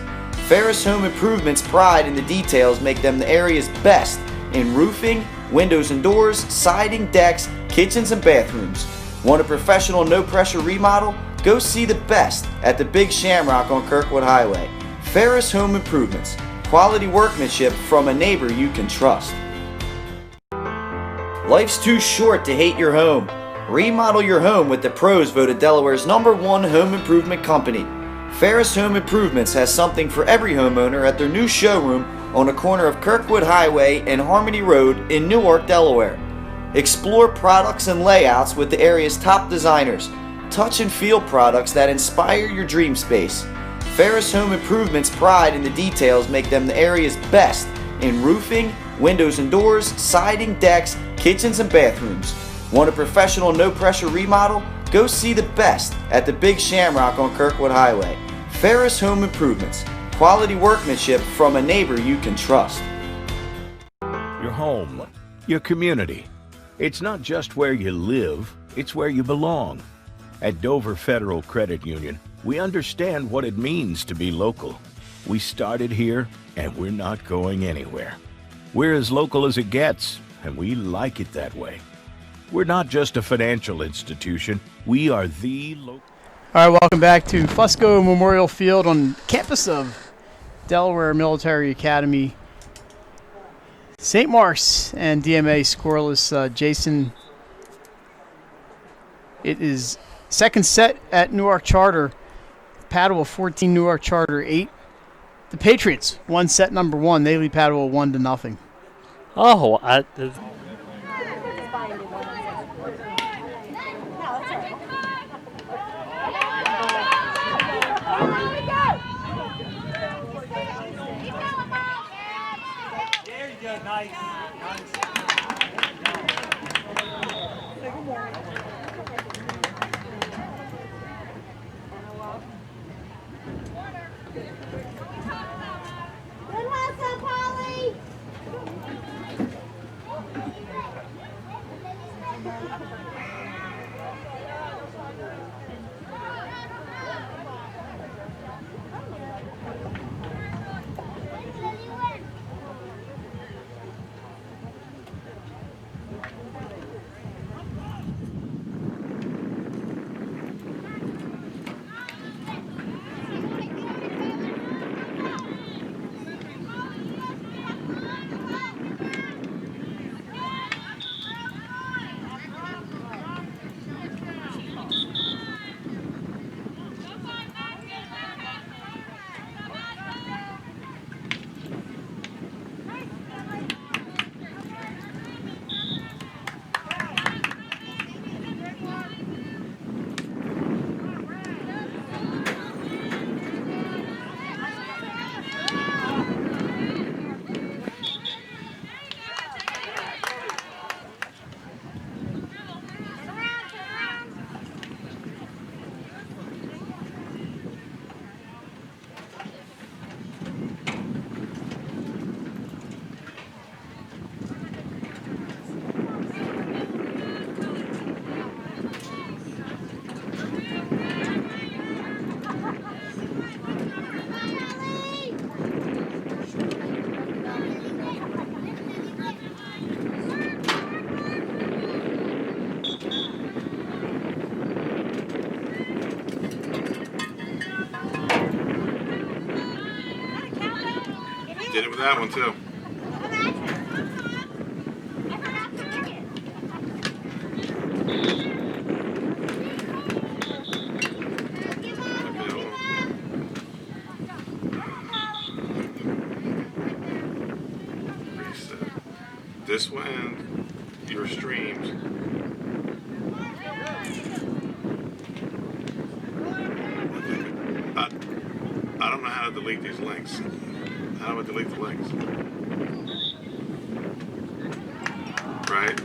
[SPEAKER 3] Ferris Home Improvement's pride in the details make them the area's best in roofing, windows and doors, siding, decks, kitchens, and bathrooms. Want a professional, no-pressure remodel? Go see the best at the Big Shamrock on Kirkwood Highway. Ferris Home Improvements. Quality workmanship from a neighbor you can trust. Life's too short to hate your home. Remodel your home with the pros voted Delaware's #1 home improvement company. Ferris Home Improvements has something for every homeowner at their new showroom on the corner of Kirkwood Highway and Harmony Road in Newark, Delaware. Explore products and layouts with the area's top designers. Touch and feel products that inspire your dream space. Ferris Home Improvement's pride in the details make them the area's best in roofing, windows and doors, siding, decks, kitchens, and bathrooms. Want a professional, no-pressure remodel? Go see the best at the Big Shamrock on Kirkwood Highway. Ferris Home Improvements. Quality workmanship from a neighbor you can trust.
[SPEAKER 7] Your home, your community. It's not just where you live, it's where you belong. At Dover Federal Credit Union, we understand what it means to be local. We started here, and we're not going anywhere. We're as local as it gets, and we like it that way. We're not just a financial institution, we are the local.
[SPEAKER 4] All right, welcome back to Fusco Memorial Field on campus of Delaware Military Academy. St. Mark's and DMA scoreless. Jason, it is second set at Newark Charter. Padua 14, Newark Charter 8. The Patriots, one set number 1. They lead Padua 1-0.
[SPEAKER 1] Oh,
[SPEAKER 10] Hit it with that one too. Reset. This will end your streams. I don't know how to delete these links. How do I delete the links? Right?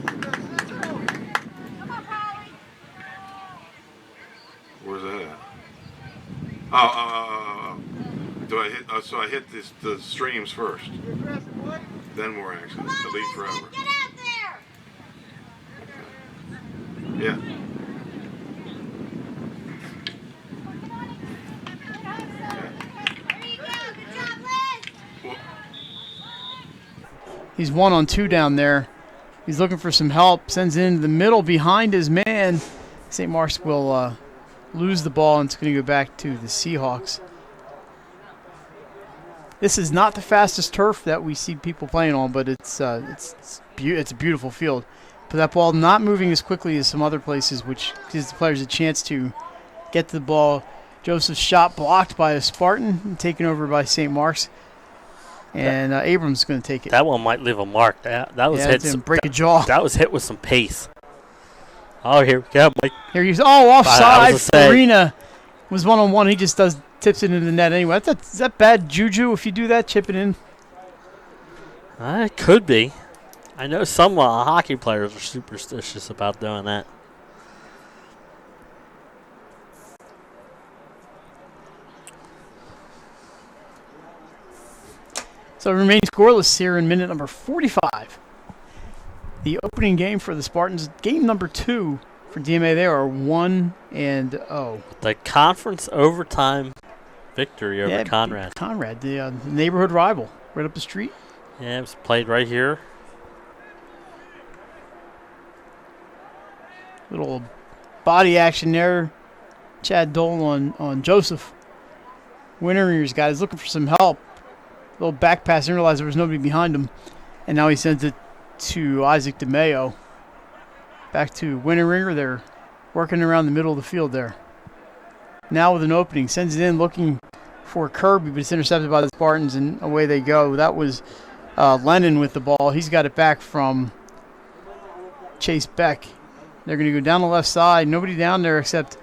[SPEAKER 10] Where's that at? Oh. Do I hit? So I hit the streams first. Then more actions. Delete forever.
[SPEAKER 2] Get out there!
[SPEAKER 10] Yeah.
[SPEAKER 4] He's 1-on-2 down there. He's looking for some help. Sends it into the middle behind his man. St. Mark's will lose the ball, and it's going to go back to the Seahawks. This is not the fastest turf that we see people playing on, but it's a beautiful field. But that ball not moving as quickly as some other places, which gives the players a chance to get to the ball. Joseph's shot blocked by a Spartan and taken over by St. Mark's. And Abrams is going to take it.
[SPEAKER 1] That one might leave a mark. That was hit.
[SPEAKER 4] Break a jaw.
[SPEAKER 1] That was hit with some pace. Oh, here we go, Mike.
[SPEAKER 4] Here he's offside. Farina was 1-on-1. He just tips it into the net anyway. Is that bad juju if you do that? Chip it in.
[SPEAKER 1] It could be. I know some hockey players are superstitious about doing that.
[SPEAKER 4] So it remains scoreless here in minute number 45. The opening game for the Spartans, game number 2 for DMA. They are 1-0.
[SPEAKER 1] The conference overtime victory over Conrad.
[SPEAKER 4] Conrad, the neighborhood rival, right up the street.
[SPEAKER 1] Yeah, it was played right here.
[SPEAKER 4] Little body action there. Chad Dole on Joseph. Winter's guy is looking for some help. Little back pass, didn't realize there was nobody behind him. And now he sends it to Isaac DeMayo. Back to Winteringer. They're working around the middle of the field there. Now with an opening. Sends it in looking for Kirby, but it's intercepted by the Spartans, and away they go. That was Lennon with the ball. He's got it back from Chase Beck. They're going to go down the left side. Nobody down there except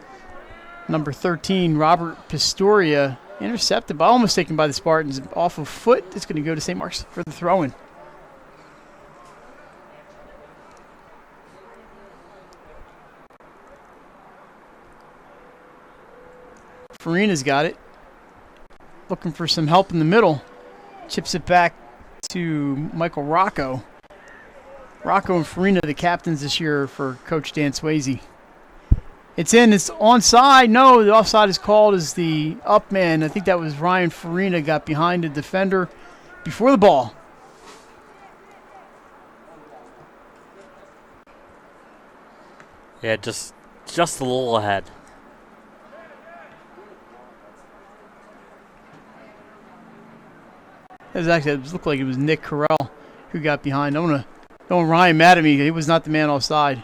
[SPEAKER 4] number 13, Robert Pistoria. Intercepted, but almost taken by the Spartans. Off of foot, it's going to go to St. Mark's for the throw-in. Farina's got it. Looking for some help in the middle. Chips it back to Michael Rocco. Rocco and Farina, the captains this year for Coach Dan Swayze. It's in. It's onside. No, the offside is called as the up man. I think that was Ryan Farina got behind the defender before the ball.
[SPEAKER 1] Yeah, just a little ahead.
[SPEAKER 4] It looked like it was Nick Carell who got behind. Don't want Ryan mad at me. He was not the man offside.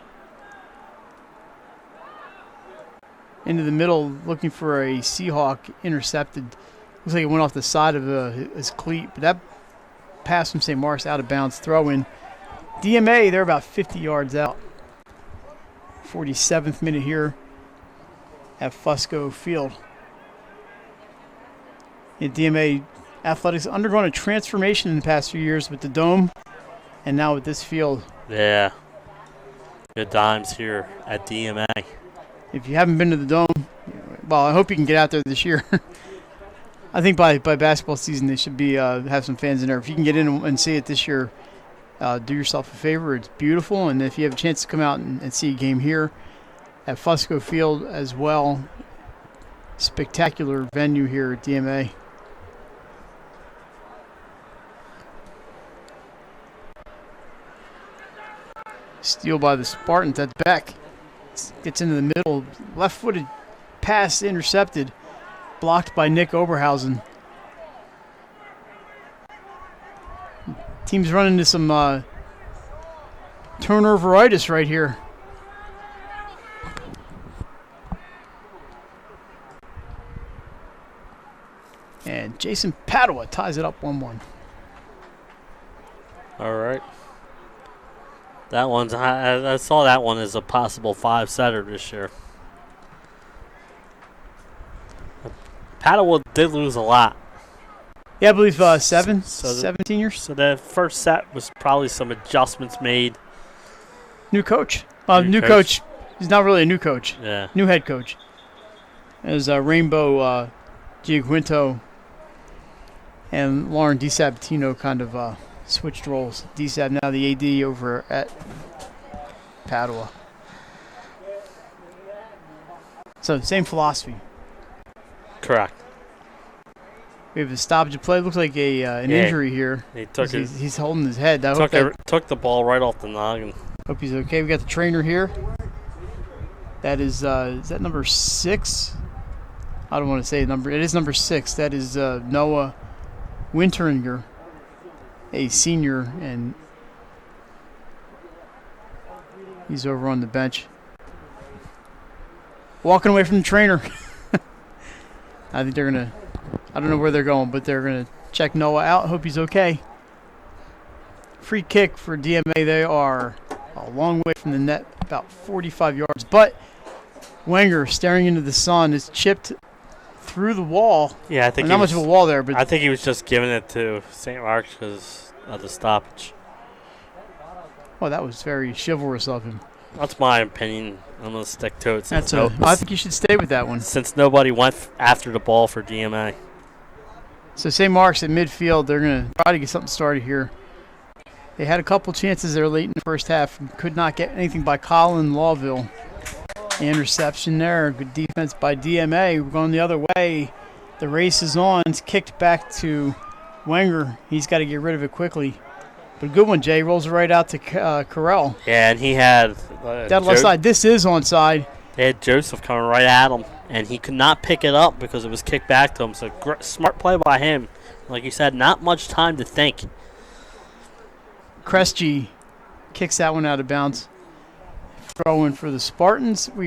[SPEAKER 4] Into the middle, looking for a Seahawk intercepted. Looks like it went off the side of his cleat, but that pass from St. Mark's out of bounds. Throw in. DMA, they're about 50 yards out. 47th minute here at Fusco Field. DMA Athletics undergone a transformation in the past few years with the dome, and now with this field.
[SPEAKER 1] Yeah. Good times here at DMA.
[SPEAKER 4] If you haven't been to the dome, well, I hope you can get out there this year. I think by basketball season they should be have some fans in there. If you can get in and see it this year, do yourself a favor. It's beautiful, and if you have a chance to come out and see a game here at Fusco Field as well, spectacular venue here at DMA. Steal by the Spartans. That's Beck. Gets into the middle. Left-footed pass intercepted. Blocked by Nick Oberhausen. Team's running into some turnoveritis right here. And Jason Padua ties it up 1-1.
[SPEAKER 1] All right. That one's I saw that one as a possible 5-setter this year. Padua did lose a lot.
[SPEAKER 4] Yeah, I believe 17 years.
[SPEAKER 1] So the first set was probably some adjustments made.
[SPEAKER 4] New coach. New coach. He's not really a new coach.
[SPEAKER 1] Yeah.
[SPEAKER 4] New head coach. As Rainbow Giaquinto and Lauren DiSabatino kind of switched roles. DSAB now the AD over at Padua. So same philosophy.
[SPEAKER 1] Correct.
[SPEAKER 4] We have a stoppage of play. Looks like an injury here. He's holding his head.
[SPEAKER 1] Took the ball right off the noggin.
[SPEAKER 4] Hope he's okay. We got the trainer here. That is that number 6? I don't want to say the number. It is number 6. That is Noah Winteringer, a senior, and he's over on the bench. Walking away from the trainer. I think they're going to, I don't know where they're going, but they're going to check Noah out. Hope he's okay. Free kick for DMA. They are a long way from the net, about 45 yards. But Wenger, staring into the sun, is chipped through the wall.
[SPEAKER 1] Yeah, I think
[SPEAKER 4] not much of a wall there, but
[SPEAKER 1] I think he was just giving it to St. Mark's because of the stoppage.
[SPEAKER 4] Well, that was very chivalrous of him.
[SPEAKER 1] That's my opinion. I'm going to stick to it.
[SPEAKER 4] I think you should stay with that one.
[SPEAKER 1] Since nobody went after the ball for DMA.
[SPEAKER 4] So St. Mark's at midfield. They're going to try to get something started here. They had a couple chances there late in the first half and could not get anything by Colin Lawville. Interception there. Good defense by DMA. We're going the other way. The race is on. It's kicked back to Wenger. He's got to get rid of it quickly. But a good one, Jay. Rolls it right out to Carell.
[SPEAKER 1] Yeah, and he had...
[SPEAKER 4] that left side. This is onside.
[SPEAKER 1] They had Joseph coming right at him, and he could not pick it up because it was kicked back to him. So smart play by him. Like you said, not much time to think.
[SPEAKER 4] Kresge kicks that one out of bounds. Throw in for the Spartans. We are